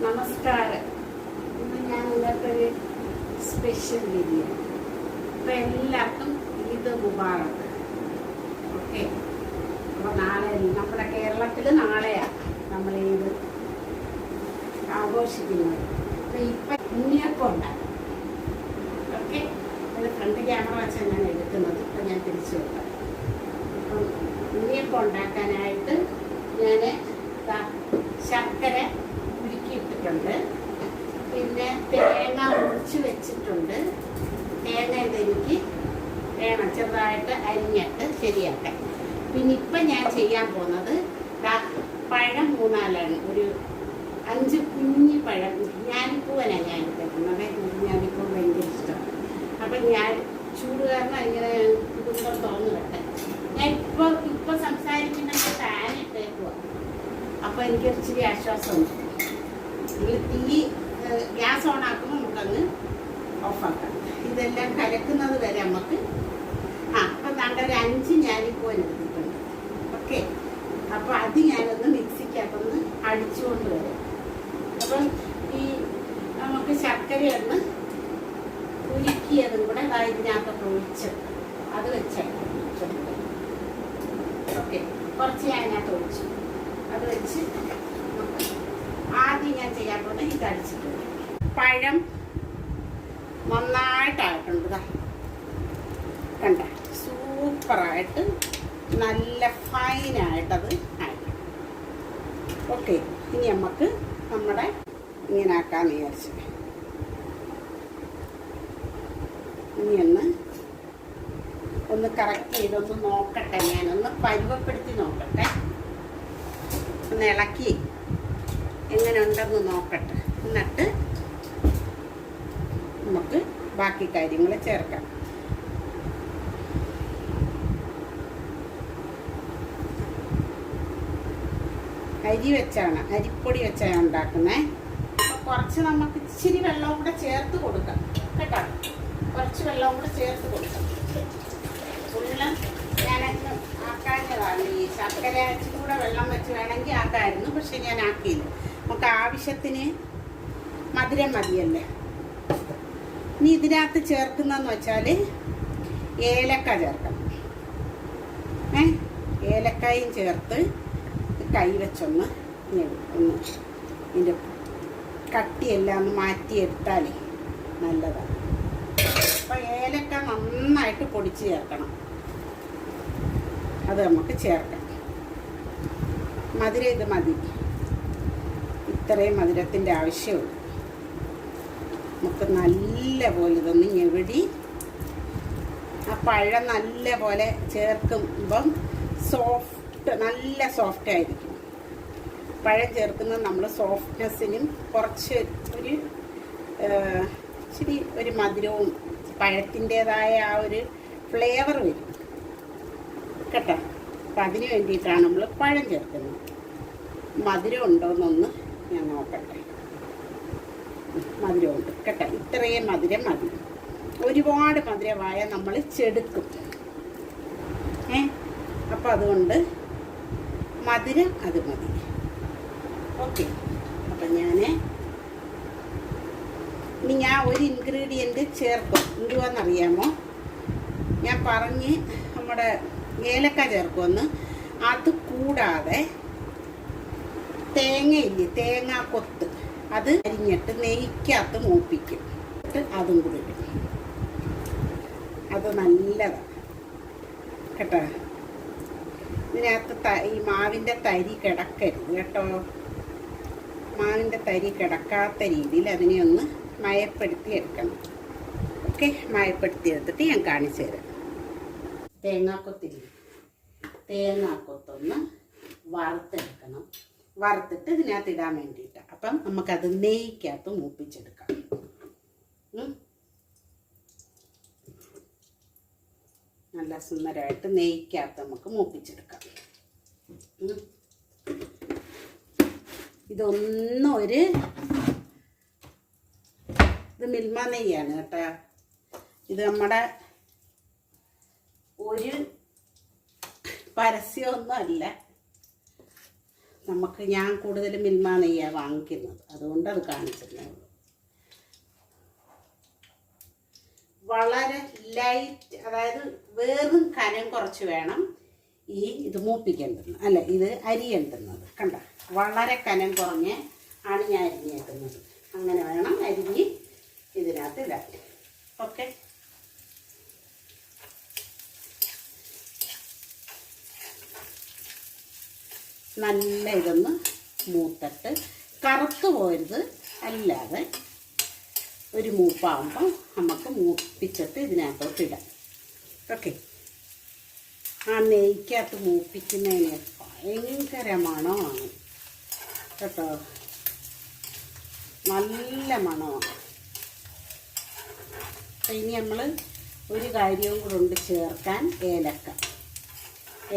നമസ്കാരം. ഇന്ന് ഞാൻ നിങ്ങൾക്കൊരു സ്പെഷ്യൽ വീഡിയോ. ഇപ്പം എല്ലാവർക്കും ഈദ് മുബാറക്. ഓക്കെ, അപ്പോൾ നാളെ നമ്മുടെ കേരളത്തിൽ നാളെയാണ് നമ്മൾ ഈദ് ആഘോഷിക്കുന്നത്. അപ്പം ഇപ്പം ഉണ്ണിയപ്പം ഉണ്ടാകും. ഓക്കെ, അത് ഫ്രണ്ട് ക്യാമറ വെച്ചാണ് ഞാൻ എടുക്കുന്നത്. ഇപ്പം ഞാൻ തിരിച്ചു വെക്കാം. അപ്പം ഉണ്ണിയപ്പം ഉണ്ടാക്കാനായിട്ട് ഞാൻ ശർക്കര ഇട്ടിട്ടുണ്ട്, പിന്നെ തേങ്ങ മുറിച്ച് വെച്ചിട്ടുണ്ട്. തേങ്ങ ഇതെനിക്ക് വേണം ചെറുതായിട്ട് അരിഞ്ഞിട്ട് ശരിയാക്കാൻ. പിന്നെ ഇപ്പം ഞാൻ ചെയ്യാൻ പോകുന്നത് പഴം 3-4 ഒരു 5 കുഞ്ഞ് പഴം. ഞാനിപ്പൂവനാണ് ഞാൻ എടുക്കുന്നത്. ഞാനിപ്പോൾ ഭയങ്കര ഇഷ്ടമാണ്. അപ്പം ഞാൻ ചൂട് കാരണം ഇങ്ങനെ കുടുംബം തുറന്നു വെട്ടെ. ഞാൻ ഇപ്പോൾ സംസാരിക്കുന്നത് ഫാൻ ഇട്ടേക്കുക. അപ്പോൾ എനിക്ക് ഇച്ചിരി ആശ്വാസമുണ്ട്. തീ ഗ്യാസ് ഓൺ ആക്കുമ്പോൾ നമുക്കങ്ങ് ഓഫാക്കാം. ഇതെല്ലാം കലക്കുന്നത് വരെ നമുക്ക് അപ്പം താണ്ട ഒരു 5 ഞാനിപ്പോൾ എടുത്തിട്ടുണ്ട്. ഓക്കെ, അപ്പോൾ അത് ഞാനൊന്ന് മിക്സിക്കകത്തൊന്ന് അടിച്ചുകൊണ്ട് വരാം. അപ്പം ഈ നമുക്ക് ശർക്കരയൊന്ന് ഉരുക്കിയതും കൂടെ ഇതിനകത്തൊക്കെ ഒഴിച്ച് അത് വെച്ചേക്കാം. ഓക്കെ, കുറച്ച് ഞാൻ അതിനകത്ത് ഒഴിച്ചു. അത് വെച്ച് ആദ്യം ഞാൻ ചെയ്യാൻ പോകുന്നത് ഇത് അടിച്ചിട്ടുണ്ട്. പഴം നന്നായിട്ടായിട്ടുണ്ട്. കണ്ട, സൂപ്പറായിട്ട് നല്ല ഫൈനായിട്ടത് ആയി. ഓക്കെ, ഇനി നമുക്ക് നമ്മുടെ ഇങ്ങനെ ആക്കാമെന്ന് വിചാരിച്ചു. ഇനി ഒന്ന് കറക്റ്റ് ചെയ്തൊന്ന് നോക്കട്ടെ. ഞാനൊന്ന് പരുവപ്പെടുത്തി നോക്കട്ടെ, ഒന്ന് ഇളക്കി എങ്ങനെ ഉണ്ടെന്ന് നോക്കട്ടെ. എന്നിട്ട് നമുക്ക് ബാക്കി കാര്യങ്ങൾ ചേർക്കാം. അരി വെച്ചാണ്, അരിപ്പൊടി വെച്ചാണ് ഉണ്ടാക്കുന്നത്. അപ്പോൾ കുറച്ച് നമുക്ക് ഇച്ചിരി വെള്ളവും കൂടെ ചേർത്ത് കൊടുക്കാം കേട്ടോ. കുറച്ച് വെള്ളവും കൂടെ ചേർത്ത് കൊടുക്കാം. ഫുള്ള് ഞാനൊക്കെ ആക്കാഞ്ഞതാണ്. ഈ ശർക്കര ഇച്ചിരി കൂടെ വെള്ളം വെച്ച് വേണമെങ്കിൽ ആക്കായിരുന്നു, പക്ഷെ ഞാൻ ആക്കിയില്ല. നമുക്ക് ആവശ്യത്തിന് മധുരം മതിയല്ലേ. ഇനി ഇതിനകത്ത് ചേർക്കുന്നതെന്ന് വെച്ചാൽ ഏലക്ക ചേർക്കണം. ഏലക്കായും ചേർത്ത് കൈ വെച്ചൊന്ന് ഇതിൻ്റെ കട്ടിയെല്ലാം ഒന്ന് മാറ്റിയെടുത്താൽ നല്ലതാണ്. അപ്പോൾ ഏലക്ക നന്നായിട്ട് പൊടിച്ച് ചേർക്കണം. അത് നമുക്ക് ചേർക്കാം. മധുരം ഇത് മതി, ഇത്രയും മധുരത്തിൻ്റെ ആവശ്യമുള്ളൂ. നമുക്ക് നല്ല പോലെ ഇതൊന്ന് ഞെവിടി ആ പഴം നല്ല പോലെ ചേർക്കുമ്പം നല്ല സോഫ്റ്റ് ആയിരിക്കും. പഴം ചേർക്കുന്നത് നമ്മൾ സോഫ്റ്റ്നെസ്സിനും കുറച്ച് ഇച്ചിരി ഒരു മധുരവും പഴത്തിൻ്റേതായ ആ ഒരു ഫ്ലേവർ വരും കേട്ടോ. അപ്പം അതിന് വേണ്ടിയിട്ടാണ് നമ്മൾ പഴം ചേർക്കുന്നത്. മധുരം ഉണ്ടോയെന്നൊന്ന് ഞാൻ നോക്കട്ടെ. മധുരമുണ്ട് കേട്ടോ. ഇത്രയും മധുരം മതി. ഒരുപാട് മധുരമായ നമ്മൾ ചെടുക്കും. അപ്പം അതുകൊണ്ട് മധുരം അത് മതി. ഓക്കെ, അപ്പം ഇനി ഞാൻ ഒരു ഇൻഗ്രീഡിയൻറ്റ് ചേർക്കും. എന്തുവാണെന്നറിയാമോ? ഞാൻ പറഞ്ഞ് നമ്മുടെ ഏലക്ക ചേർക്കുമെന്ന്. അത് കൂടാതെ തേങ്ങയില്ലേ, തേങ്ങാ കൊത്ത്, അത് അരിഞ്ഞിട്ട് നെയ്ക്കകത്ത് മൂപ്പിക്കും. അതും കൂടി ഇടും. അത് നല്ലതാണ് കേട്ടോ. ഇതിനകത്ത് ഈ മാവിൻ്റെ തരി കിടക്കരുത് കേട്ടോ. മാവിൻ്റെ തരി കിടക്കാത്ത രീതിയിൽ അതിനെ ഒന്ന് മയപ്പെടുത്തി എടുക്കണം. ഓക്കെ, മയപ്പെടുത്തി എടുത്തിട്ട് ഞാൻ കാണിച്ചു തരാം. തേങ്ങാക്കൊത്തൊന്ന് വറുത്തെടുക്കണം. വറുത്തിട്ട് ഇതിനകത്ത് ഇടാൻ വേണ്ടിയിട്ട്. അപ്പം നമുക്കത് നെയ്ക്കകത്ത് മൂപ്പിച്ചെടുക്കാം. നല്ല സുന്ദരമായിട്ട് നെയ്ക്കകത്ത് നമുക്ക് മൂപ്പിച്ചെടുക്കാം. ഇതൊന്നും ഇത് മിൽമ നെയ്യാണ് കേട്ടോ. ഇത് നമ്മുടെ ഒരു പരസ്യമൊന്നും അല്ല. ഞാൻ കൂടുതലും മിൽമ നെയ്യാണ് വാങ്ങിക്കുന്നത്, അതുകൊണ്ട് അത് കാണിച്ചതേ ഉള്ളൂ. വളരെ ലൈറ്റ്, അതായത് വേറും കനം കുറച്ച് വേണം ഇത് മൂപ്പിക്കേണ്ടത്, അല്ല ഇത് അരിയേണ്ടുന്നത്. കണ്ട, വളരെ കനം കുറഞ്ഞ് ആണ് ഞാൻ അരിഞ്ഞേക്കുന്നത്. അങ്ങനെ വേണം അരിഞ്ഞ് ഇതിനകത്ത് ഇടാൻ. ഓക്കെ, നല്ല ഇതൊന്ന് മൂത്തിട്ട് കറുത്ത് പോരുത്, അല്ലാതെ ഒരു മൂപ്പാകുമ്പോൾ നമുക്ക് മൂപ്പിച്ചിട്ട് ഇതിനകത്തോട്ട് ഇടാം. ഓക്കെ, ആ നെയ്ക്കകത്ത് മൂപ്പിക്കുന്നതിന് ഭയങ്കര മണമാണ് കേട്ടോ, നല്ല മണമാണ്. അപ്പം ഇനി നമ്മൾ ഒരു കാര്യവും കൂടെ ഉണ്ട് ചേർക്കാൻ,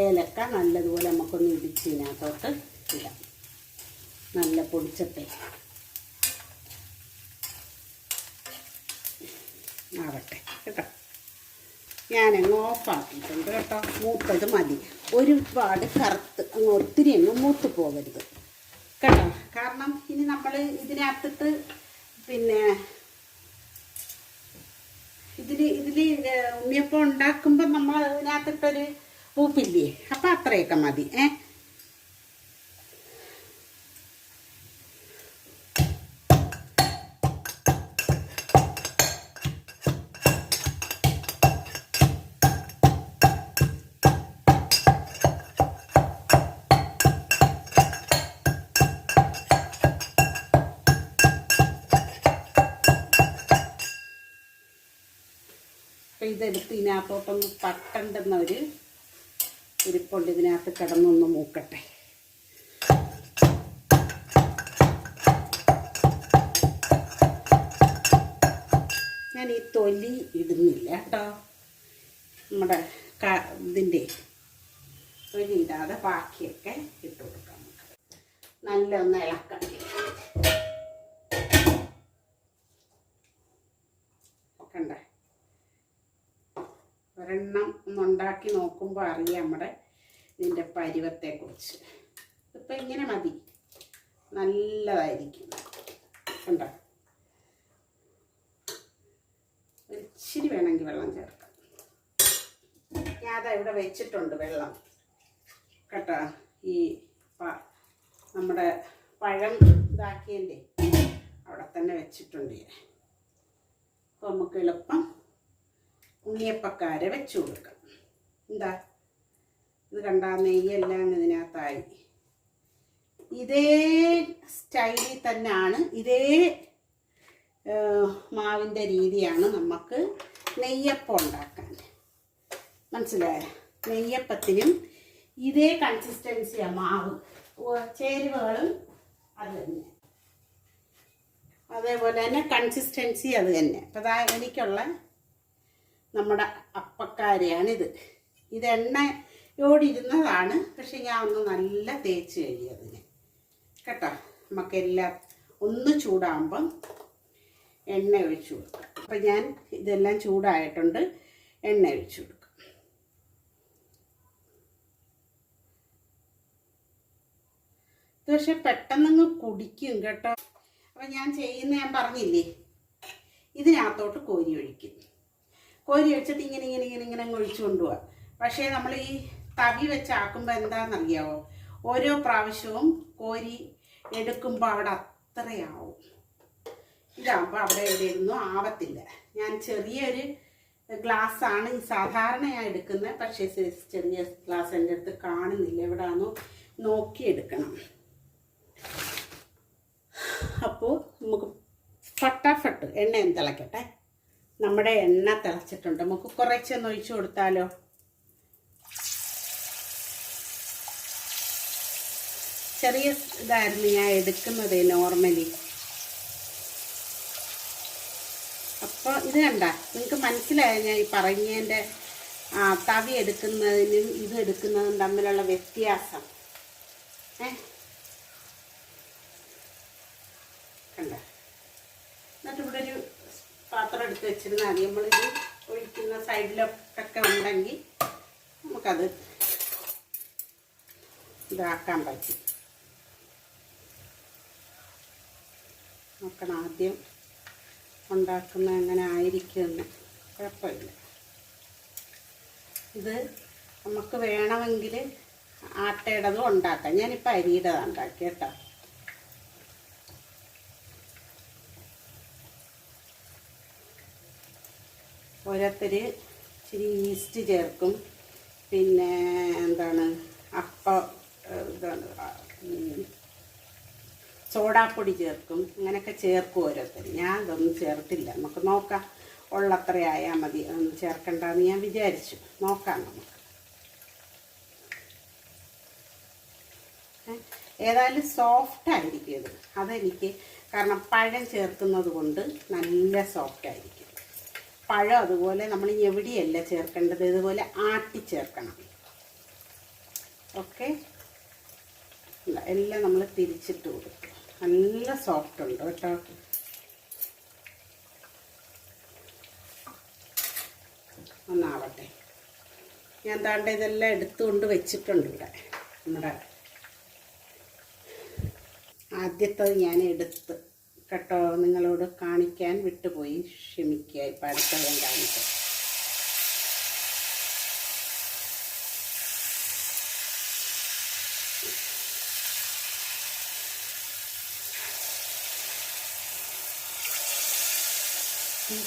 ഏലക്ക നല്ലതുപോലെ നമുക്കൊന്ന് ഇടിച്ച് ഇതിനകത്തോട്ട് ഇടാം, നല്ല പൊടിച്ചട്ടെ ആവട്ടെ കേട്ടോ. ഞാനങ്ങ് ഓഫാക്കിയിട്ടുണ്ട് കേട്ടോ. മൂത്തത് മതി, ഒരുപാട് കറുത്ത് അങ്ങ് ഒത്തിരി അങ്ങ് മൂത്ത് പോകരുത് കേട്ടോ. കാരണം ഇനി നമ്മൾ ഇതിനകത്തിട്ട് പിന്നെ ഇതിൽ ഉണ്ണിയപ്പം ഉണ്ടാക്കുമ്പോൾ നമ്മൾ ഇതിനകത്തിട്ടൊരു പൂപ്പില്ലേ, അപ്പം അത്രയൊക്കെ മതി. അപ്പം ഇതെടുത്ത് ഇതിനകത്തോട്ടൊന്ന് തട്ടണ്ടെന്ന ഒരു ഇരിപ്പുണ്ട്, ഇതിനകത്ത് കിടന്നൊന്ന് മൂക്കട്ടെ. ഞാൻ ഈ തൊലി ഇടുന്നില്ല കേട്ടോ, നമ്മുടെ ഇതിൻ്റെ തൊലി ഇടാതെ ബാക്കിയൊക്കെ ഇട്ട് കൊടുക്കാം. നല്ല ഒന്ന് ഇളക്കാം. കണ്ട, ഒരെണ്ണം ഒന്നുണ്ടാക്കി നോക്കുമ്പോൾ അറിയാം നമ്മുടെ ഇതിൻ്റെ പരുവത്തെക്കുറിച്ച്. ഇപ്പം ഇങ്ങനെ മതി, നല്ലതായിരിക്കും. കണ്ടോ, ഇച്ചിരി വേണമെങ്കിൽ വെള്ളം ചേർക്കാം. ഞാൻ അതാ ഇവിടെ വെച്ചിട്ടുണ്ട് വെള്ളം കേട്ടോ. ഈ നമ്മുടെ പഴം ഇതാക്കിയതിൻ്റെ അവിടെ തന്നെ വെച്ചിട്ടുണ്ട്. അപ്പോൾ നമുക്ക് എളുപ്പം ഉണ്ണിയപ്പക്കാരെ വെച്ച് കൊടുക്കാം. എന്താ ഇത് കണ്ട, നെയ്യെല്ലാം ഇതിനകത്തായി. ഇതേ സ്റ്റൈലിൽ തന്നെയാണ്, ഇതേ മാവിൻ്റെ രീതിയാണ് നമുക്ക് നെയ്യപ്പം ഉണ്ടാക്കാൻ. മനസ്സിലായോ? നെയ്യപ്പത്തിനും ഇതേ കൺസിസ്റ്റൻസിയാണ് മാവ്, ചേരുവകളും അത് തന്നെ, അതേപോലെ തന്നെ കൺസിസ്റ്റൻസി അത് തന്നെ. അപ്പം അതാ എനിക്കുള്ള നമ്മുടെ അപ്പക്കാരയാണിത്. ഇത് എണ്ണയോടിരുന്നതാണ്, പക്ഷെ ഞാൻ ഒന്ന് നല്ല തേച്ച് കഴിയതിന് കേട്ടോ. നമുക്കെല്ലാം ഒന്ന് ചൂടാകുമ്പം എണ്ണ ഒഴിച്ചു കൊടുക്കാം. അപ്പം ഞാൻ ഇതെല്ലാം ചൂടായിട്ടുണ്ട്, എണ്ണ ഒഴിച്ചു കൊടുക്കാം. ഇത് പക്ഷെ പെട്ടെന്നങ്ങ് കുടിക്കും കേട്ടോ. അപ്പം ഞാൻ പറഞ്ഞില്ലേ, ഇതിനകത്തോട്ട് കോരി ഒഴിക്കും. കോരി ഒഴിച്ചിട്ട് ഇങ്ങനെ അങ്ങ് ഒഴിച്ചു കൊണ്ടുപോവാം. പക്ഷേ നമ്മൾ ഈ തവി വെച്ചാക്കുമ്പോൾ എന്താണെന്നറിയാവോ, ഓരോ പ്രാവശ്യവും കോരി എടുക്കുമ്പോൾ അവിടെ അത്രയാവും. ഇതാകുമ്പോൾ അവിടെ എവിടെയൊന്നും ആവത്തില്ല. ഞാൻ ചെറിയൊരു ഗ്ലാസ്സാണ് സാധാരണയായി എടുക്കുന്നത്, പക്ഷേ ചെറിയ ഗ്ലാസ് എൻ്റെ അടുത്ത് കാണുന്നില്ല, എവിടെയാണോ നോക്കിയെടുക്കണം. അപ്പോൾ നമുക്ക് ഫട്ടാഫട്ട് എണ്ണ തിളക്കട്ടെ. നമ്മുടെ എണ്ണ തിളച്ചിട്ടുണ്ട്, നമുക്ക് കുറച്ചൊന്ന് ഒഴിച്ചു കൊടുത്താലോ. ചെറിയ ഇതായിരുന്നു ഞാൻ എടുക്കുന്നത് നോർമലി. അപ്പോൾ ഇത് കണ്ട, നിങ്ങൾക്ക് മനസ്സിലായോ ഞാൻ ഈ പറഞ്ഞതിൻ്റെ തവി എടുക്കുന്നതിനും ഇത് എടുക്കുന്നതും തമ്മിലുള്ള വ്യത്യാസം? കണ്ട, എന്നിട്ട് ഇവിടെ ഒരു പാത്രം എടുത്ത് വെച്ചിരുന്നാൽ മതി. നമ്മളിത് ഒഴിക്കുന്ന സൈഡിലൊക്കെ ഉണ്ടെങ്കിൽ നമുക്കത് ഇതാക്കാൻ പറ്റും. നോക്കണം ആദ്യം ഉണ്ടാക്കുന്ന എങ്ങനെ ആയിരിക്കുമെന്ന്. കുഴപ്പമില്ല. ഇത് നമുക്ക് വേണമെങ്കിൽ ആട്ടയുടേതും ഉണ്ടാക്കാം. ഞാനിപ്പോൾ അരിയുടേതാണ് ഉണ്ടാക്കി കേട്ടോ. ഓരോരുത്തർ ഇച്ചിരി ഈസ്റ്റ് ചേർക്കും, പിന്നെ എന്താണ് സോഡാപ്പൊടി ചേർക്കും, അങ്ങനെയൊക്കെ ചേർക്കും ഓരോരുത്തർ. ഞാൻ ഇതൊന്നും ചേർത്തില്ല. നമുക്ക് നോക്കാം, ഉള്ളത്രയായാൽ മതി, ഒന്നും ചേർക്കണ്ടെന്ന് ഞാൻ വിചാരിച്ചു. നോക്കാം നമുക്ക്. ഏതായാലും സോഫ്റ്റ് ആയിരിക്കും ഇത്. അതെനിക്ക് കാരണം പഴം ചേർക്കുന്നത് കൊണ്ട് നല്ല സോഫ്റ്റ് ആയിരിക്കും. പഴം അതുപോലെ നമ്മൾ എവിടെയല്ല ചേർക്കേണ്ടത്, ഇതുപോലെ ആട്ടി ചേർക്കണം. ഓക്കെ, എല്ലാം നമ്മൾ തിരിച്ചിട്ട് കൊടുക്കും. നല്ല സോഫ്റ്റ് ഉണ്ട് കേട്ടോ. ഒന്നാവട്ടെ. ഞാൻ താണ്ട ഇതെല്ലാം എടുത്തുകൊണ്ട് വെച്ചിട്ടുണ്ട് ഇവിടെ. നമ്മുടെ ആദ്യത്തത് ഞാൻ എടുത്ത് കേട്ടോ, നിങ്ങളോട് കാണിക്കാൻ വിട്ടുപോയി, ക്ഷമിക്കുക. ഇപ്പം അടുത്ത ഞാൻ കാണിക്കാം.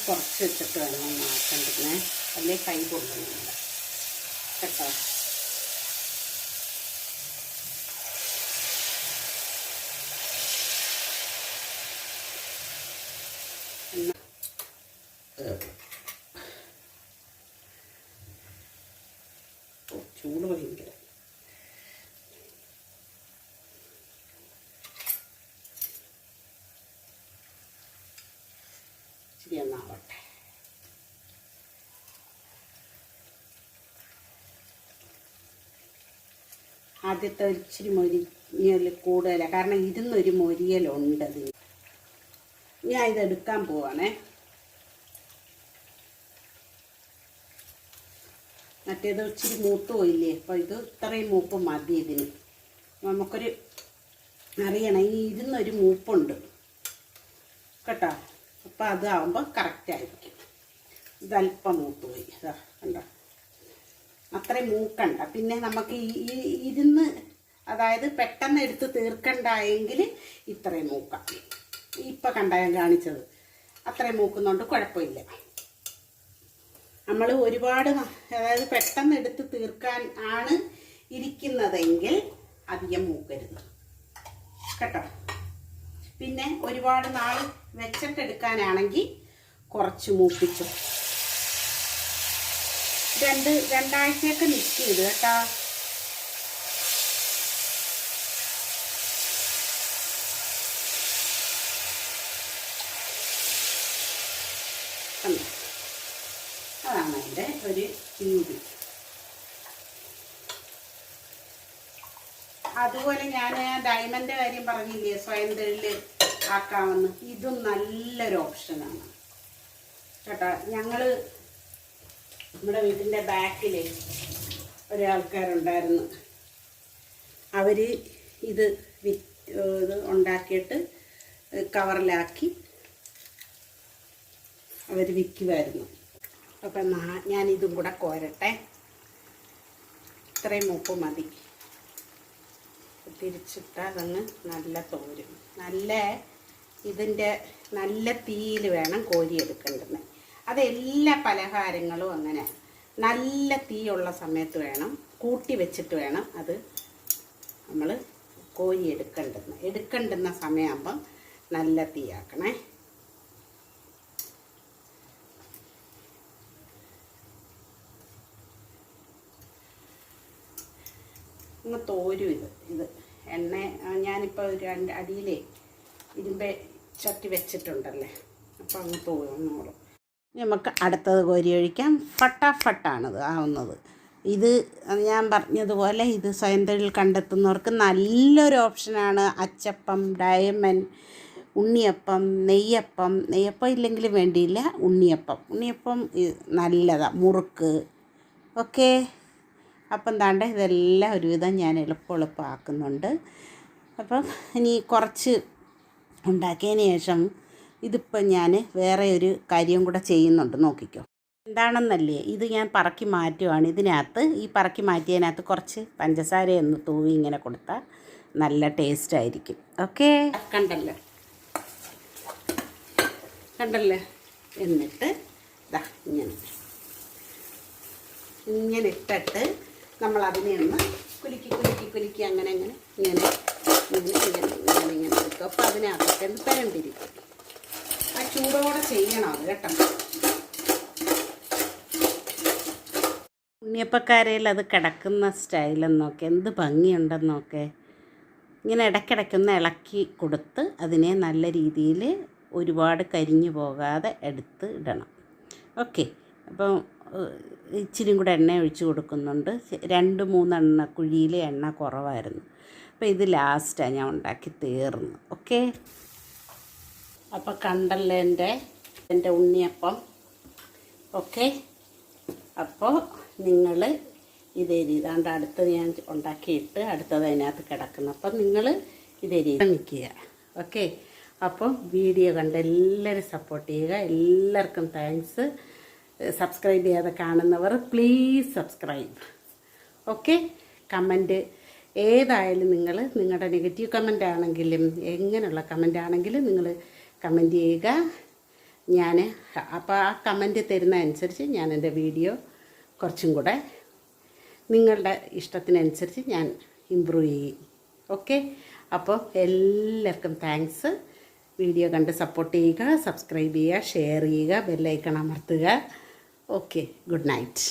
കുറച്ച് വെച്ചിട്ട് വേണം മാറ്റേണ്ടതിനെ, അല്ലേ കൈ കൊള്ളുന്നുണ്ട് കേട്ടോ. ചൂട് ഭയങ്കര. ഇച്ചിരി ഒന്നാവട്ടെ. ആദ്യത്തെ ഇച്ചിരി മൊരിയൽ കൂടുതലാണ്, കാരണം ഇരുന്നൊരു മൊരിയലുണ്ട് അതിന്. ഞാൻ ഇതെടുക്കാൻ പോവാണേ. മറ്റേത് ഇച്ചിരി മൂത്ത് പോയില്ലേ, അപ്പോൾ ഇത് ഇത്രയും മൂപ്പ് മതി ഇതിന്. നമുക്കൊരു അറിയണം, ഈ ഇരുന്നൊരു മൂപ്പുണ്ട് കേട്ടോ. അപ്പോൾ അതാവുമ്പോൾ കറക്റ്റായിരിക്കും. ഇതല്പം മൂത്ത് പോയി, ഇതാ കണ്ടോ, അത്രയും മൂക്കണ്ട. പിന്നെ നമുക്ക് ഈ ഇരുന്ന്, അതായത് പെട്ടെന്ന് എടുത്ത് തീർക്കണ്ടായെങ്കിൽ ഇത്രയും മൂക്കാം. ഇപ്പം കണ്ട ഞാൻ കാണിച്ചത് അത്രയും മൂക്കുന്നുണ്ട്, കുഴപ്പമില്ല. നമ്മൾ ഒരുപാട്, അതായത് പെട്ടെന്ന് എടുത്ത് തീർക്കാൻ ആണ് ഇരിക്കുന്നതെങ്കിൽ അധികം മൂക്കരുത് കേട്ടോ. പിന്നെ ഒരുപാട് നാൾ വെച്ചിട്ടെടുക്കാനാണെങ്കിൽ കുറച്ച് മൂപ്പിച്ചു. രണ്ടാഴ്ചയൊക്കെ മിക്സ് ചെയ്ത് കേട്ടോ. അതാണ് അതിൻ്റെ ഒരു രീതി. അതുപോലെ ഞാൻ ഡയമണ്ട് കാര്യം പറഞ്ഞില്ലേ, സ്വയം തൊഴിൽ ആക്കാമെന്ന്. ഇതും നല്ലൊരു ഓപ്ഷനാണ് കേട്ടോ. ഞങ്ങൾ നമ്മുടെ വീട്ടിൻ്റെ ബാക്കിൽ ഒരാൾക്കാരുണ്ടായിരുന്നു. അവർ ഇത് ഉണ്ടാക്കിയിട്ട് കവറിലാക്കി അവർ വിൽക്കുമായിരുന്നു. അപ്പം ഞാനിതും കൂടെ കോരട്ടെ. ഇത്രയും മൂപ്പ് മതി. തിരിച്ചിട്ടാൽ അതങ്ങ് നല്ല തോരും. ഇതിൻ്റെ നല്ല തീയിൽ വേണം കോരിയെടുക്കേണ്ടത്. അതെല്ലാ പലഹാരങ്ങളും അങ്ങനെ നല്ല തീയുള്ള സമയത്ത് വേണം, കൂട്ടി വെച്ചിട്ട് വേണം അത് നമ്മൾ എടുക്കേണ്ടുന്ന സമയമാകുമ്പം നല്ല തീയാക്കണേ. അങ്ങ് തോരും. ഇത് എണ്ണ ഞാനിപ്പോൾ ഒരു അടിയിലേ ഇരുമ്പേ ചട്ടി വെച്ചിട്ടുണ്ടല്ലേ, അപ്പോൾ അങ്ങ് തോന്നോളും. നമുക്ക് അടുത്തത് കോരി ഒഴിക്കാം. ഫട്ടാഫട്ടാണിത് ആവുന്നത്. ഇത് ഞാൻ പറഞ്ഞതുപോലെ ഇത് സ്വയം തൊഴിൽ കണ്ടെത്തുന്നവർക്ക് നല്ലൊരു ഓപ്ഷനാണ്. അച്ചപ്പം, ഡയമണ്ട്, ഉണ്ണിയപ്പം, നെയ്യപ്പം ഇല്ലെങ്കിലും വേണ്ടിയില്ല, ഉണ്ണിയപ്പം നല്ലതാണ്. മുറുക്ക് ഓക്കെ. അപ്പം താണ്ട ഇതെല്ലാം ഒരുവിധം ഞാൻ എളുപ്പമാക്കുന്നുണ്ട്. അപ്പം ഇനി കുറച്ച് ഉണ്ടാക്കിയതിന് ശേഷം ഇതിപ്പം ഞാൻ വേറെ ഒരു കാര്യം കൂടെ ചെയ്യുന്നുണ്ട്, നോക്കിക്കോ. എന്താണെന്നല്ലേ, ഇത് ഞാൻ പറക്കി മാറ്റുവാണ്. ഇതിനകത്ത് ഈ പറക്കി മാറ്റിയതിനകത്ത് കുറച്ച് പഞ്ചസാരയൊന്ന് തൂവി ഇങ്ങനെ കൊടുത്താൽ നല്ല ടേസ്റ്റ് ആയിരിക്കും. ഓക്കെ, കണ്ടല്ലേ കണ്ടല്ലേ. എന്നിട്ട് ഇതാ ഇങ്ങനെ ഇട്ടിട്ട് നമ്മൾ അതിനെ ഒന്ന് കുലുക്കി അങ്ങനെ എടുക്കും. അപ്പോൾ അതിനകത്തൊക്കെ ഒന്ന് പരണ്ടിരിക്കും. ആ ചൂടോടെ ചെയ്യണം അത് കേട്ടോ. ഉണ്ണിയപ്പക്കാരയിൽ അത് കിടക്കുന്ന സ്റ്റൈലെന്നൊക്കെ എന്ത് ഭംഗിയുണ്ടെന്നൊക്കെ. ഇങ്ങനെ ഇടയ്ക്കിടയ്ക്കൊന്ന് ഇളക്കി കൊടുത്ത് അതിനെ നല്ല രീതിയിൽ ഒരുപാട് കരിഞ്ഞു പോകാതെ എടുത്ത് ഇടണം. ഓക്കെ, അപ്പം ഇച്ചിരി കൂടെ എണ്ണ ഒഴിച്ച് കൊടുക്കുന്നുണ്ട്. 2-3 എണ്ണ കുഴിയിൽ എണ്ണ കുറവായിരുന്നു. അപ്പോൾ ഇത് ലാസ്റ്റാണ് ഞാൻ ഉണ്ടാക്കി തീർന്നു. ഓക്കെ, അപ്പോൾ കണ്ടല്ലോ എൻ്റെ ഉണ്ണിയപ്പം. ഓക്കെ, അപ്പോൾ നിങ്ങൾ ഇതേ രീതി അടുത്തത് ഞാൻ ഉണ്ടാക്കിയിട്ട് അടുത്തത് അതിനകത്ത് കിടക്കുന്നു. അപ്പം നിങ്ങൾ ഇതേ രീതി നിൽക്കുക. ഓക്കെ, അപ്പോൾ വീഡിയോ കണ്ട് എല്ലാവരും സപ്പോർട്ട് ചെയ്യുക. എല്ലാവർക്കും താങ്ക്സ്. സബ്സ്ക്രൈബ് ചെയ്യാതെ കാണുന്നവർ പ്ലീസ് സബ്സ്ക്രൈബ്. ഓക്കെ, കമൻറ്റ് ഏതായാലും നിങ്ങളുടെ നെഗറ്റീവ് കമൻ്റ് ആണെങ്കിലും എങ്ങനെയുള്ള കമൻ്റ് ആണെങ്കിലും നിങ്ങൾ കമൻറ്റ് ചെയ്യുക. അപ്പോൾ ആ കമൻറ്റ് തരുന്ന അനുസരിച്ച് ഞാൻ എൻ്റെ വീഡിയോ കുറച്ചും കൂടെ നിങ്ങളുടെ ഇഷ്ടത്തിനനുസരിച്ച് ഞാൻ ഇമ്പ്രൂവ് ചെയ്യും. ഓക്കെ, അപ്പോൾ എല്ലാവർക്കും താങ്ക്സ്. വീഡിയോ കണ്ട് സപ്പോർട്ട് ചെയ്യുക, സബ്സ്ക്രൈബ് ചെയ്യുക, ഷെയർ ചെയ്യുക, ബെല്ലൈക്കൺ അമർത്തുക. Okay, good night.